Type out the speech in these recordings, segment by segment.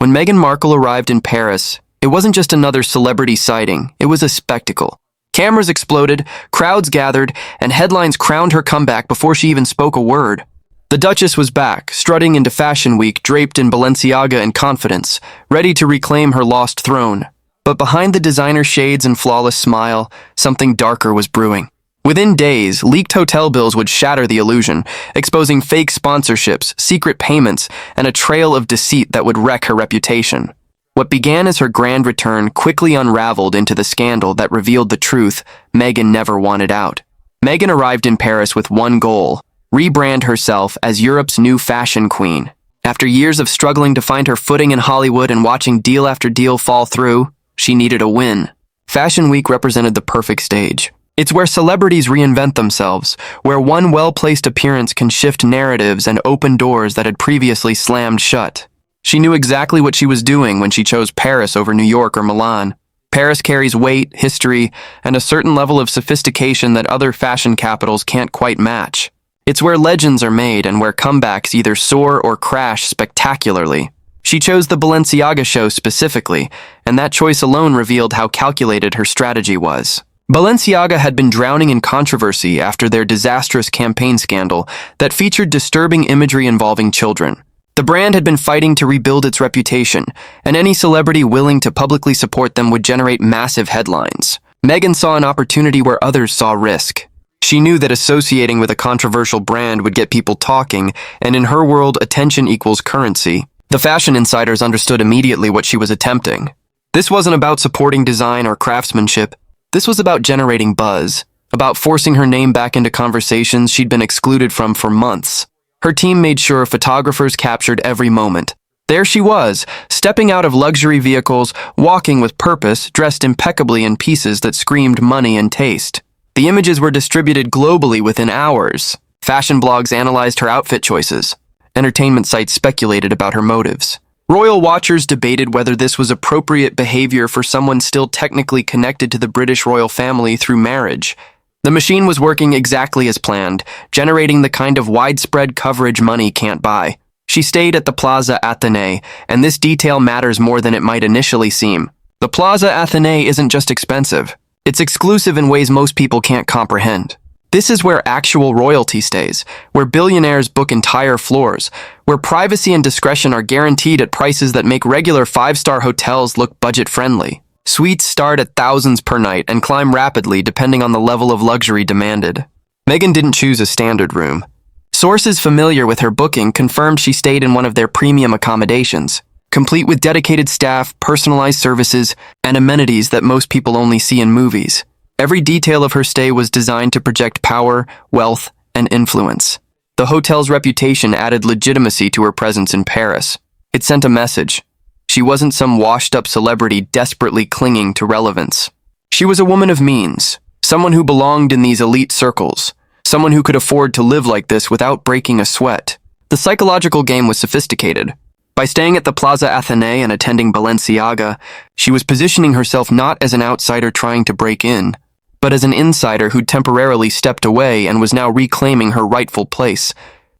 When Meghan Markle arrived in Paris, it wasn't just another celebrity sighting, it was a spectacle. Cameras exploded, crowds gathered, and headlines crowned her comeback before she even spoke a word. The Duchess was back, strutting into Fashion Week draped in Balenciaga and confidence, ready to reclaim her lost throne. But behind the designer shades and flawless smile, something darker was brewing. Within days, leaked hotel bills would shatter the illusion, exposing fake sponsorships, secret payments, and a trail of deceit that would wreck her reputation. What began as her grand return quickly unraveled into the scandal that revealed the truth Meghan never wanted out. Meghan arrived in Paris with one goal: rebrand herself as Europe's new fashion queen. After years of struggling to find her footing in Hollywood and watching deal after deal fall through, she needed a win. Fashion Week represented the perfect stage. It's where celebrities reinvent themselves, where one well-placed appearance can shift narratives and open doors that had previously slammed shut. She knew exactly what she was doing when she chose Paris over New York or Milan. Paris carries weight, history, and a certain level of sophistication that other fashion capitals can't quite match. It's where legends are made and where comebacks either soar or crash spectacularly. She chose the Balenciaga show specifically, and that choice alone revealed how calculated her strategy was. Balenciaga had been drowning in controversy after their disastrous campaign scandal that featured disturbing imagery involving children. The brand had been fighting to rebuild its reputation, and any celebrity willing to publicly support them would generate massive headlines. Meghan saw an opportunity where others saw risk. She knew that associating with a controversial brand would get people talking, and in her world, attention equals currency. The fashion insiders understood immediately what she was attempting. This wasn't about supporting design or craftsmanship. This was about generating buzz, about forcing her name back into conversations she'd been excluded from for months. Her team made sure photographers captured every moment. There she was, stepping out of luxury vehicles, walking with purpose, dressed impeccably in pieces that screamed money and taste. The images were distributed globally within hours. Fashion blogs analyzed her outfit choices. Entertainment sites speculated about her motives. Royal watchers debated whether this was appropriate behavior for someone still technically connected to the British royal family through marriage. The machine was working exactly as planned, generating the kind of widespread coverage money can't buy. She stayed at the Plaza Athénée, and this detail matters more than it might initially seem. The Plaza Athénée isn't just expensive. It's exclusive in ways most people can't comprehend. This is where actual royalty stays, where billionaires book entire floors, where privacy and discretion are guaranteed at prices that make regular five-star hotels look budget-friendly. Suites start at thousands per night and climb rapidly depending on the level of luxury demanded. Meghan didn't choose a standard room. Sources familiar with her booking confirmed she stayed in one of their premium accommodations, complete with dedicated staff, personalized services, and amenities that most people only see in movies. Every detail of her stay was designed to project power, wealth, and influence. The hotel's reputation added legitimacy to her presence in Paris. It sent a message. She wasn't some washed-up celebrity desperately clinging to relevance. She was a woman of means, someone who belonged in these elite circles, someone who could afford to live like this without breaking a sweat. The psychological game was sophisticated. By staying at the Plaza Athénée and attending Balenciaga, she was positioning herself not as an outsider trying to break in, but as an insider who'd temporarily stepped away and was now reclaiming her rightful place.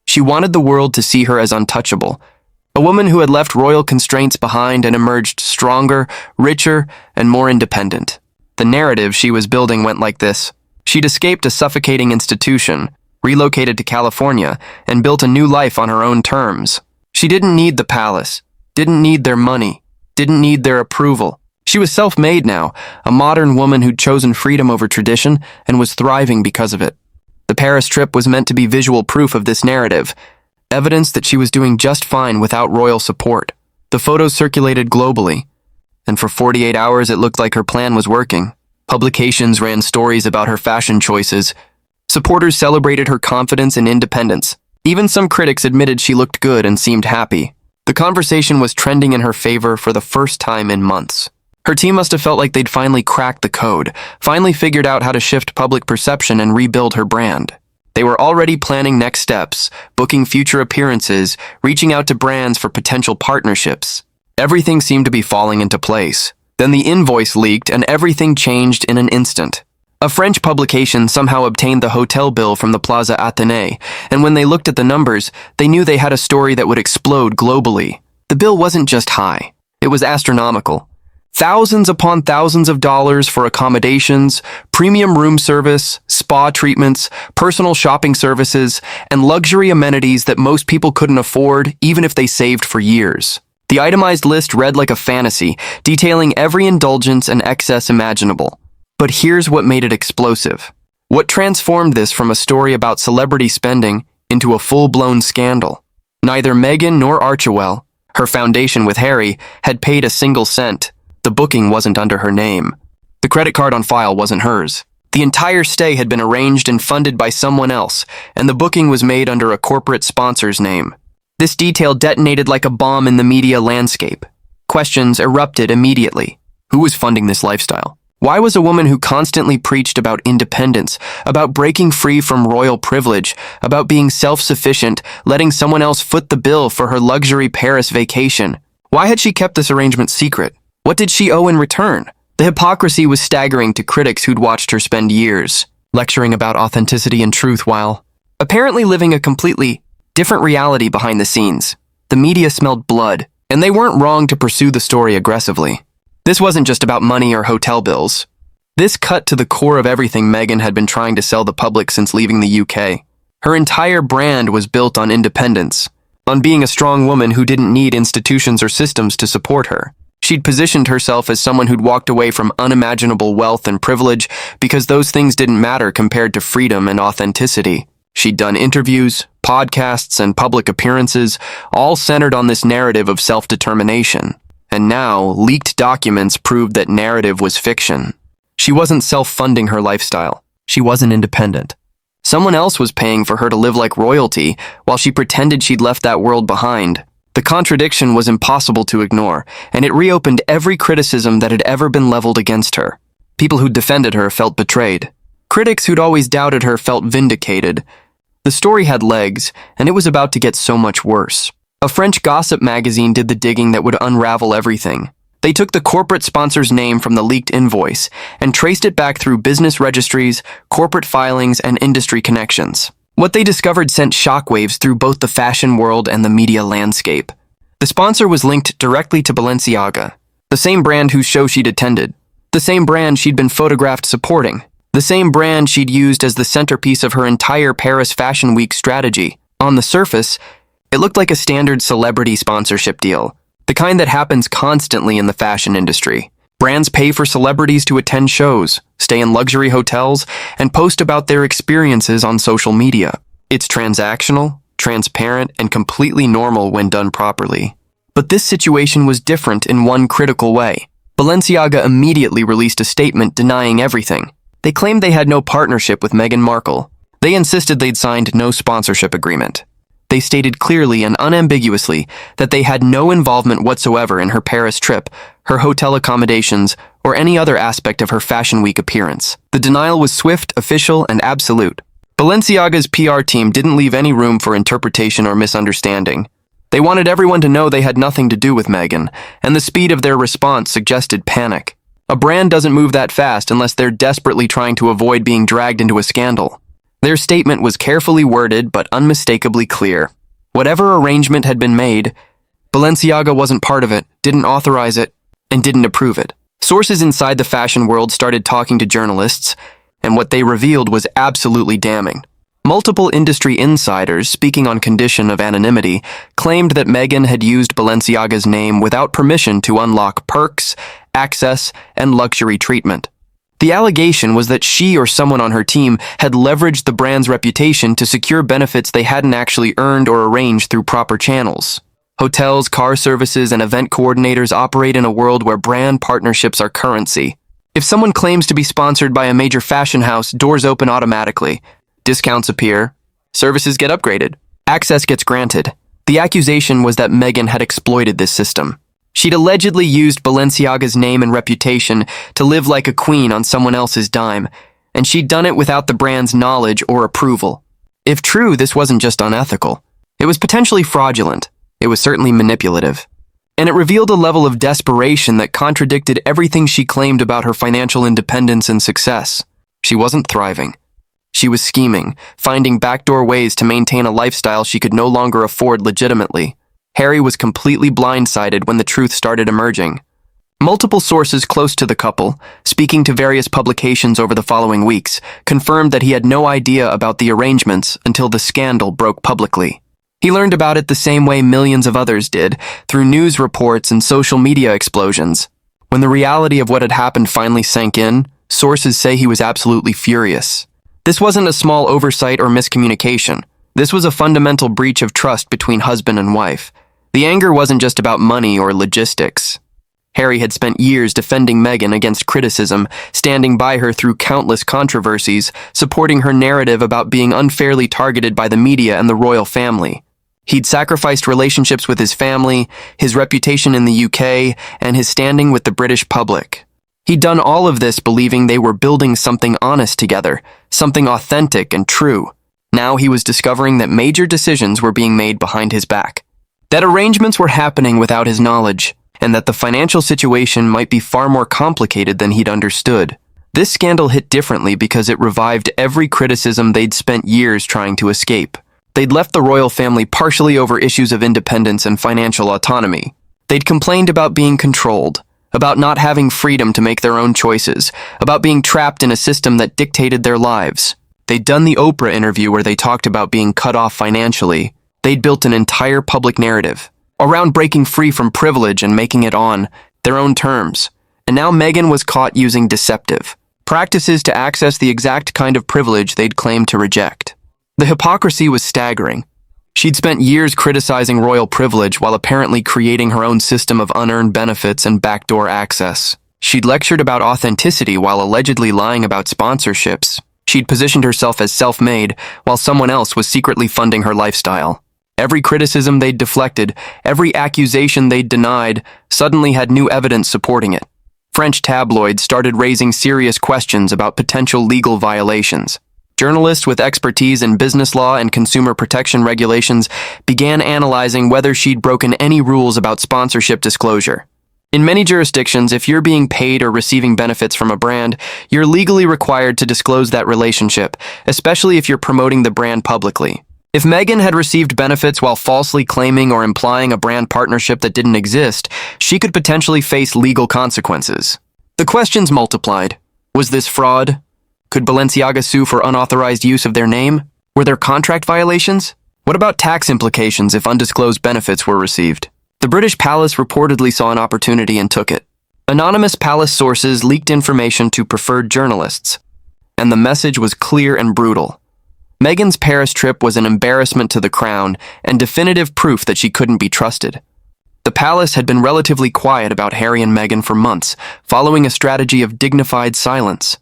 She wanted the world to see her as untouchable, a woman who had left royal constraints behind and emerged stronger, richer, and more independent. The narrative she was building went like this. She'd escaped a suffocating institution, relocated to California, and built a new life on her own terms. She didn't need the palace, didn't need their money, didn't need their approval. She was self-made now, a modern woman who'd chosen freedom over tradition and was thriving because of it. The Paris trip was meant to be visual proof of this narrative, evidence that she was doing just fine without royal support. The photos circulated globally, and for 48 hours it looked like her plan was working. Publications ran stories about her fashion choices. Supporters celebrated her confidence and independence. Even some critics admitted she looked good and seemed happy. The conversation was trending in her favor for the first time in months. Her team must have felt like they'd finally cracked the code, finally figured out how to shift public perception and rebuild her brand. They were already planning next steps, booking future appearances, reaching out to brands for potential partnerships. Everything seemed to be falling into place. Then the invoice leaked and everything changed in an instant. A French publication somehow obtained the hotel bill from the Plaza Athénée, and when they looked at the numbers, they knew they had a story that would explode globally. The bill wasn't just high, it was astronomical. Thousands upon thousands of dollars for accommodations, premium room service, spa treatments, personal shopping services, and luxury amenities that most people couldn't afford even if they saved for years. The itemized list read like a fantasy, detailing every indulgence and excess imaginable. But here's what made it explosive. What transformed this from a story about celebrity spending into a full-blown scandal? Neither Meghan nor Archewell, her foundation with Harry, had paid a single cent. The booking wasn't under her name. The credit card on file wasn't hers. The entire stay had been arranged and funded by someone else, and the booking was made under a corporate sponsor's name. This detail detonated like a bomb in the media landscape. Questions erupted immediately. Who was funding this lifestyle? Why was a woman who constantly preached about independence, about breaking free from royal privilege, about being self-sufficient, letting someone else foot the bill for her luxury Paris vacation? Why had she kept this arrangement secret? What did she owe in return? The hypocrisy was staggering to critics who'd watched her spend years lecturing about authenticity and truth while apparently living a completely different reality behind the scenes. The media smelled blood, and they weren't wrong to pursue the story aggressively. This wasn't just about money or hotel bills. This cut to the core of everything Meghan had been trying to sell the public since leaving the UK. Her entire brand was built on independence, on being a strong woman who didn't need institutions or systems to support her. She'd positioned herself as someone who'd walked away from unimaginable wealth and privilege because those things didn't matter compared to freedom and authenticity. She'd done interviews, podcasts, and public appearances, all centered on this narrative of self-determination. And now, leaked documents proved that narrative was fiction. She wasn't self-funding her lifestyle. She wasn't independent. Someone else was paying for her to live like royalty while she pretended she'd left that world behind. The contradiction was impossible to ignore, and it reopened every criticism that had ever been leveled against her. People who'd defended her felt betrayed. Critics who'd always doubted her felt vindicated. The story had legs, and it was about to get so much worse. A French gossip magazine did the digging that would unravel everything. They took the corporate sponsor's name from the leaked invoice and traced it back through business registries, corporate filings, and industry connections. What they discovered sent shockwaves through both the fashion world and the media landscape. The sponsor was linked directly to Balenciaga, the same brand whose show she'd attended, the same brand she'd been photographed supporting, the same brand she'd used as the centerpiece of her entire Paris Fashion Week strategy. On the surface, it looked like a standard celebrity sponsorship deal, the kind that happens constantly in the fashion industry. Brands pay for celebrities to attend shows, stay in luxury hotels, and post about their experiences on social media. It's transactional, transparent, and completely normal when done properly. But this situation was different in one critical way. Balenciaga immediately released a statement denying everything. They claimed they had no partnership with Meghan Markle. They insisted they'd signed no sponsorship agreement. They stated clearly and unambiguously that they had no involvement whatsoever in her Paris trip, her hotel accommodations, or any other aspect of her Fashion Week appearance. The denial was swift, official, and absolute. Balenciaga's PR team didn't leave any room for interpretation or misunderstanding. They wanted everyone to know they had nothing to do with Meghan, and the speed of their response suggested panic. A brand doesn't move that fast unless they're desperately trying to avoid being dragged into a scandal. Their statement was carefully worded but unmistakably clear. Whatever arrangement had been made, Balenciaga wasn't part of it, didn't authorize it, and didn't approve it. Sources inside the fashion world started talking to journalists, and what they revealed was absolutely damning. Multiple industry insiders, speaking on condition of anonymity, claimed that Meghan had used Balenciaga's name without permission to unlock perks, access, and luxury treatment. The allegation was that she or someone on her team had leveraged the brand's reputation to secure benefits they hadn't actually earned or arranged through proper channels. Hotels, car services, and event coordinators operate in a world where brand partnerships are currency. If someone claims to be sponsored by a major fashion house, doors open automatically. Discounts appear. Services get upgraded. Access gets granted. The accusation was that Meghan had exploited this system. She'd allegedly used Balenciaga's name and reputation to live like a queen on someone else's dime, and she'd done it without the brand's knowledge or approval. If true, this wasn't just unethical. It was potentially fraudulent. It was certainly manipulative. And it revealed a level of desperation that contradicted everything she claimed about her financial independence and success. She wasn't thriving. She was scheming, finding backdoor ways to maintain a lifestyle she could no longer afford legitimately. Harry was completely blindsided when the truth started emerging. Multiple sources close to the couple, speaking to various publications over the following weeks, confirmed that he had no idea about the arrangements until the scandal broke publicly. He learned about it the same way millions of others did, through news reports and social media explosions. When the reality of what had happened finally sank in, sources say he was absolutely furious. This wasn't a small oversight or miscommunication. This was a fundamental breach of trust between husband and wife. The anger wasn't just about money or logistics. Harry had spent years defending Meghan against criticism, standing by her through countless controversies, supporting her narrative about being unfairly targeted by the media and the royal family. He'd sacrificed relationships with his family, his reputation in the UK, and his standing with the British public. He'd done all of this believing they were building something honest together, something authentic and true. Now he was discovering that major decisions were being made behind his back, that arrangements were happening without his knowledge, and that the financial situation might be far more complicated than he'd understood. This scandal hit differently because it revived every criticism they'd spent years trying to escape. They'd left the royal family partially over issues of independence and financial autonomy. They'd complained about being controlled, about not having freedom to make their own choices, about being trapped in a system that dictated their lives. They'd done the Oprah interview where they talked about being cut off financially. They'd built an entire public narrative around breaking free from privilege and making it on their own terms. And now Meghan was caught using deceptive practices to access the exact kind of privilege they'd claimed to reject. The hypocrisy was staggering. She'd spent years criticizing royal privilege while apparently creating her own system of unearned benefits and backdoor access. She'd lectured about authenticity while allegedly lying about sponsorships. She'd positioned herself as self-made while someone else was secretly funding her lifestyle. Every criticism they'd deflected, every accusation they'd denied, suddenly had new evidence supporting it. French tabloids started raising serious questions about potential legal violations. Journalists with expertise in business law and consumer protection regulations began analyzing whether she'd broken any rules about sponsorship disclosure. In many jurisdictions, if you're being paid or receiving benefits from a brand, you're legally required to disclose that relationship, especially if you're promoting the brand publicly. If Meghan had received benefits while falsely claiming or implying a brand partnership that didn't exist, she could potentially face legal consequences. The questions multiplied. Was this fraud? Could Balenciaga sue for unauthorized use of their name? Were there contract violations? What about tax implications if undisclosed benefits were received? The British palace reportedly saw an opportunity and took it. Anonymous palace sources leaked information to preferred journalists, and the message was clear and brutal. Meghan's Paris trip was an embarrassment to the crown and definitive proof that she couldn't be trusted. The palace had been relatively quiet about Harry and Meghan for months, following a strategy of dignified silence.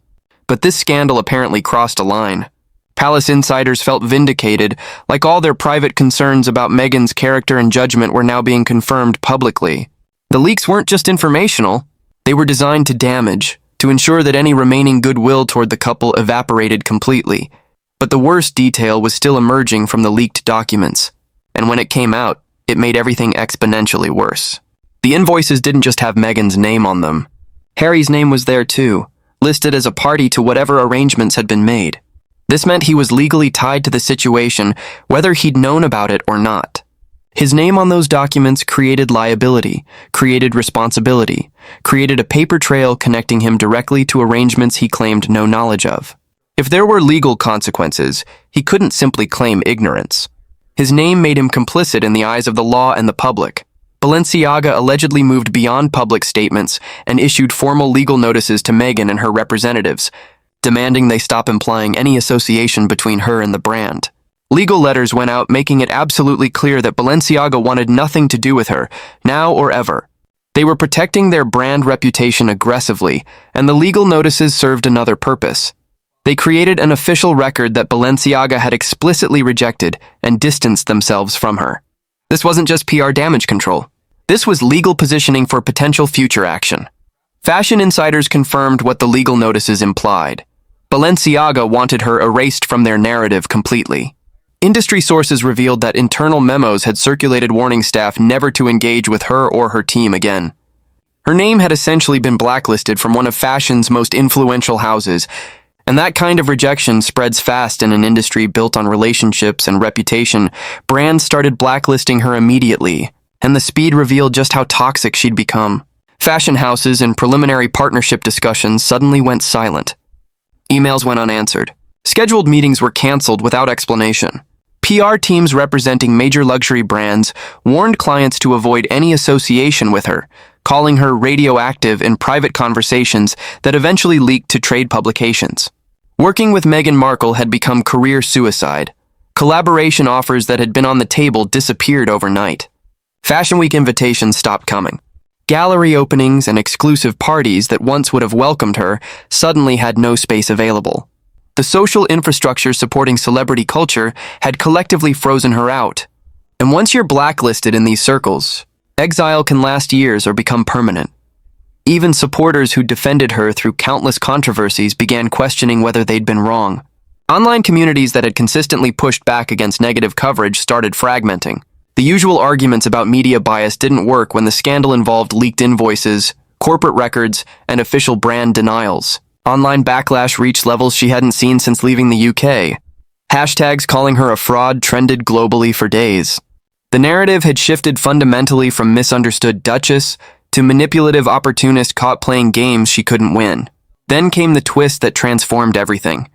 But this scandal apparently crossed a line. Palace insiders felt vindicated, like all their private concerns about Meghan's character and judgment were now being confirmed publicly. The leaks weren't just informational, they were designed to damage, to ensure that any remaining goodwill toward the couple evaporated completely. But the worst detail was still emerging from the leaked documents, and when it came out, it made everything exponentially worse. The invoices didn't just have Meghan's name on them. Harry's name was there too, listed as a party to whatever arrangements had been made. This meant he was legally tied to the situation, whether he'd known about it or not. His name on those documents created liability, created responsibility, created a paper trail connecting him directly to arrangements he claimed no knowledge of. If there were legal consequences, he couldn't simply claim ignorance. His name made him complicit in the eyes of the law and the public. Balenciaga allegedly moved beyond public statements and issued formal legal notices to Meghan and her representatives, demanding they stop implying any association between her and the brand. Legal letters went out making it absolutely clear that Balenciaga wanted nothing to do with her, now or ever. They were protecting their brand reputation aggressively, and the legal notices served another purpose. They created an official record that Balenciaga had explicitly rejected and distanced themselves from her. This wasn't just PR damage control. This was legal positioning for potential future action. Fashion insiders confirmed what the legal notices implied. Balenciaga wanted her erased from their narrative completely. Industry sources revealed that internal memos had circulated warning staff never to engage with her or her team again. Her name had essentially been blacklisted from one of fashion's most influential houses, and that kind of rejection spreads fast in an industry built on relationships and reputation. Brands started blacklisting her immediately, and the speed revealed just how toxic she'd become. Fashion houses and preliminary partnership discussions suddenly went silent. Emails went unanswered. Scheduled meetings were canceled without explanation. PR teams representing major luxury brands warned clients to avoid any association with her, calling her radioactive in private conversations that eventually leaked to trade publications. Working with Meghan Markle had become career suicide. Collaboration offers that had been on the table disappeared overnight. Fashion Week invitations stopped coming. Gallery openings and exclusive parties that once would have welcomed her suddenly had no space available. The social infrastructure supporting celebrity culture had collectively frozen her out. And once you're blacklisted in these circles, exile can last years or become permanent. Even supporters who defended her through countless controversies began questioning whether they'd been wrong. Online communities that had consistently pushed back against negative coverage started fragmenting. The usual arguments about media bias didn't work when the scandal involved leaked invoices, corporate records, and official brand denials. Online backlash reached levels she hadn't seen since leaving the UK. Hashtags calling her a fraud trended globally for days. The narrative had shifted fundamentally from misunderstood duchess to manipulative opportunist caught playing games she couldn't win. Then came the twist that transformed everything.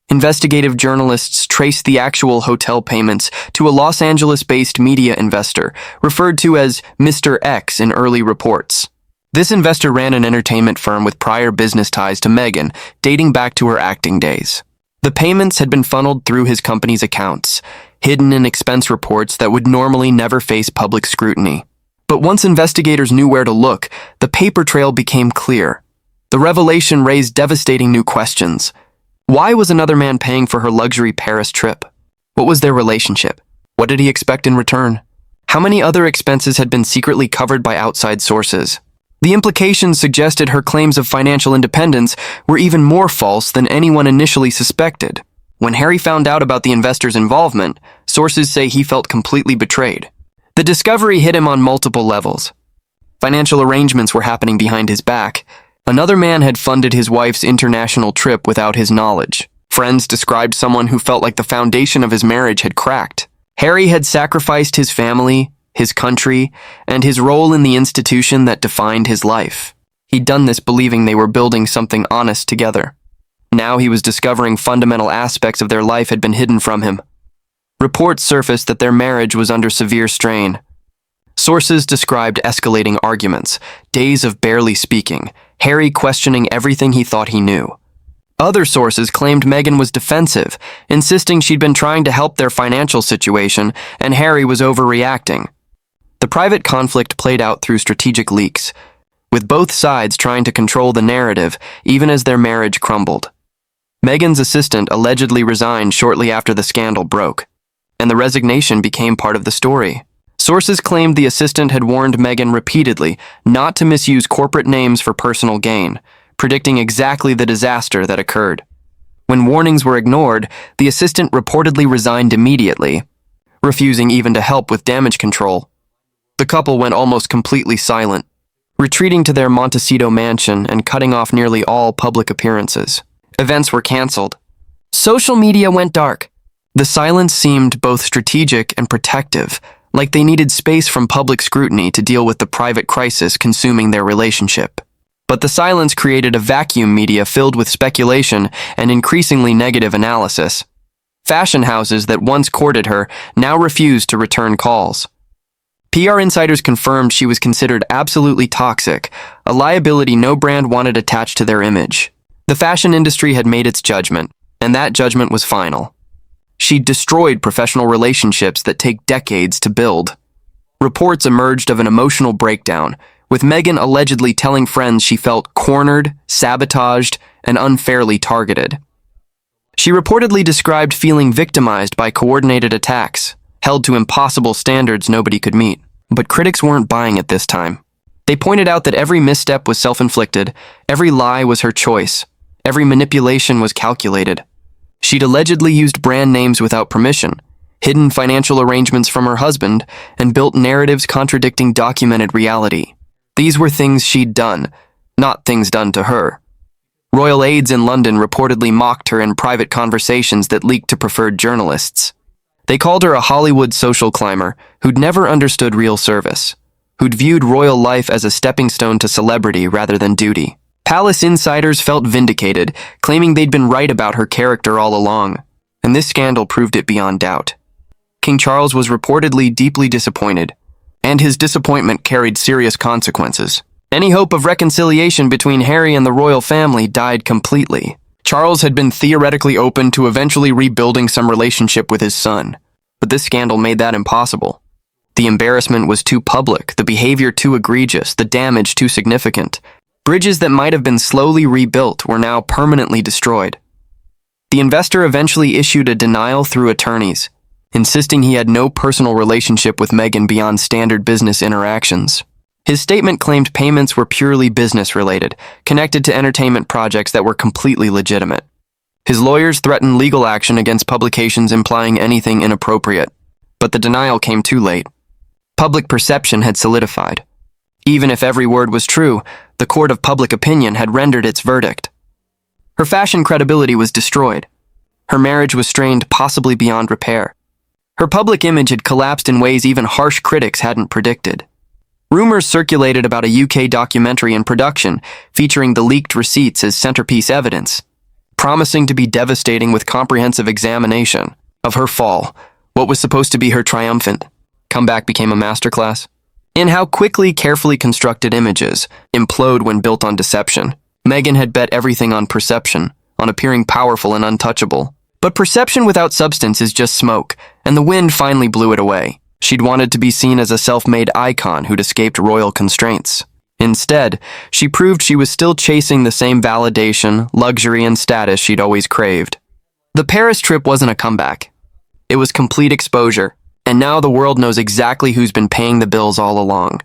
Investigative journalists traced the actual hotel payments to a Los Angeles-based media investor, referred to as Mr. X in early reports. This investor ran an entertainment firm with prior business ties to Meghan, dating back to her acting days. The payments had been funneled through his company's accounts, hidden in expense reports that would normally never face public scrutiny. But once investigators knew where to look, the paper trail became clear. The revelation raised devastating new questions. Why was another man paying for her luxury Paris trip? What was their relationship? What did he expect in return? How many other expenses had been secretly covered by outside sources? The implications suggested her claims of financial independence were even more false than anyone initially suspected. When Harry found out about the investor's involvement, sources say he felt completely betrayed. The discovery hit him on multiple levels. Financial arrangements were happening behind his back. Another man had funded his wife's international trip without his knowledge. Friends described someone who felt like the foundation of his marriage had cracked. Harry had sacrificed his family, his country, and his role in the institution that defined his life. He'd done this believing they were building something honest together. Now he was discovering fundamental aspects of their life had been hidden from him. Reports surfaced that their marriage was under severe strain. Sources described escalating arguments, days of barely speaking, Harry questioning everything he thought he knew. Other sources claimed Meghan was defensive, insisting she'd been trying to help their financial situation and Harry was overreacting. The private conflict played out through strategic leaks, with both sides trying to control the narrative even as their marriage crumbled. Meghan's assistant allegedly resigned shortly after the scandal broke, and the resignation became part of the story. Sources claimed the assistant had warned Meghan repeatedly not to misuse corporate names for personal gain, predicting exactly the disaster that occurred. When warnings were ignored, the assistant reportedly resigned immediately, refusing even to help with damage control. The couple went almost completely silent, retreating to their Montecito mansion and cutting off nearly all public appearances. Events were canceled. Social media went dark. The silence seemed both strategic and protective, like they needed space from public scrutiny to deal with the private crisis consuming their relationship. But the silence created a vacuum media filled with speculation and increasingly negative analysis. Fashion houses that once courted her now refused to return calls. PR insiders confirmed she was considered absolutely toxic, a liability no brand wanted attached to their image. The fashion industry had made its judgment, and that judgment was final. She'd destroyed professional relationships that take decades to build. Reports emerged of an emotional breakdown, with Meghan allegedly telling friends she felt cornered, sabotaged, and unfairly targeted. She reportedly described feeling victimized by coordinated attacks, held to impossible standards nobody could meet. But critics weren't buying it this time. They pointed out that every misstep was self-inflicted, every lie was her choice, every manipulation was calculated. She'd allegedly used brand names without permission, hidden financial arrangements from her husband, and built narratives contradicting documented reality. These were things she'd done, not things done to her. Royal aides in London reportedly mocked her in private conversations that leaked to preferred journalists. They called her a Hollywood social climber who'd never understood real service, who'd viewed royal life as a stepping stone to celebrity rather than duty. Palace insiders felt vindicated, claiming they'd been right about her character all along, and this scandal proved it beyond doubt. King Charles was reportedly deeply disappointed, and his disappointment carried serious consequences. Any hope of reconciliation between Harry and the royal family died completely. Charles had been theoretically open to eventually rebuilding some relationship with his son, but this scandal made that impossible. The embarrassment was too public, the behavior too egregious, the damage too significant. Bridges that might have been slowly rebuilt were now permanently destroyed. The investor eventually issued a denial through attorneys, insisting he had no personal relationship with Meghan beyond standard business interactions. His statement claimed payments were purely business-related, connected to entertainment projects that were completely legitimate. His lawyers threatened legal action against publications implying anything inappropriate, but the denial came too late. Public perception had solidified. Even if every word was true, the court of public opinion had rendered its verdict. Her fashion credibility was destroyed. Her marriage was strained possibly beyond repair. Her public image had collapsed in ways even harsh critics hadn't predicted. Rumors circulated about a UK documentary in production featuring the leaked receipts as centerpiece evidence, promising to be devastating with comprehensive examination of her fall. What was supposed to be her triumphant comeback became a masterclass in how quickly carefully constructed images implode when built on deception. Meghan had bet everything on perception, on appearing powerful and untouchable. But perception without substance is just smoke, and the wind finally blew it away. She'd wanted to be seen as a self-made icon who'd escaped royal constraints. Instead, she proved she was still chasing the same validation, luxury, and status she'd always craved. The Paris trip wasn't a comeback. It was complete exposure, and now the world knows exactly who's been paying the bills all along.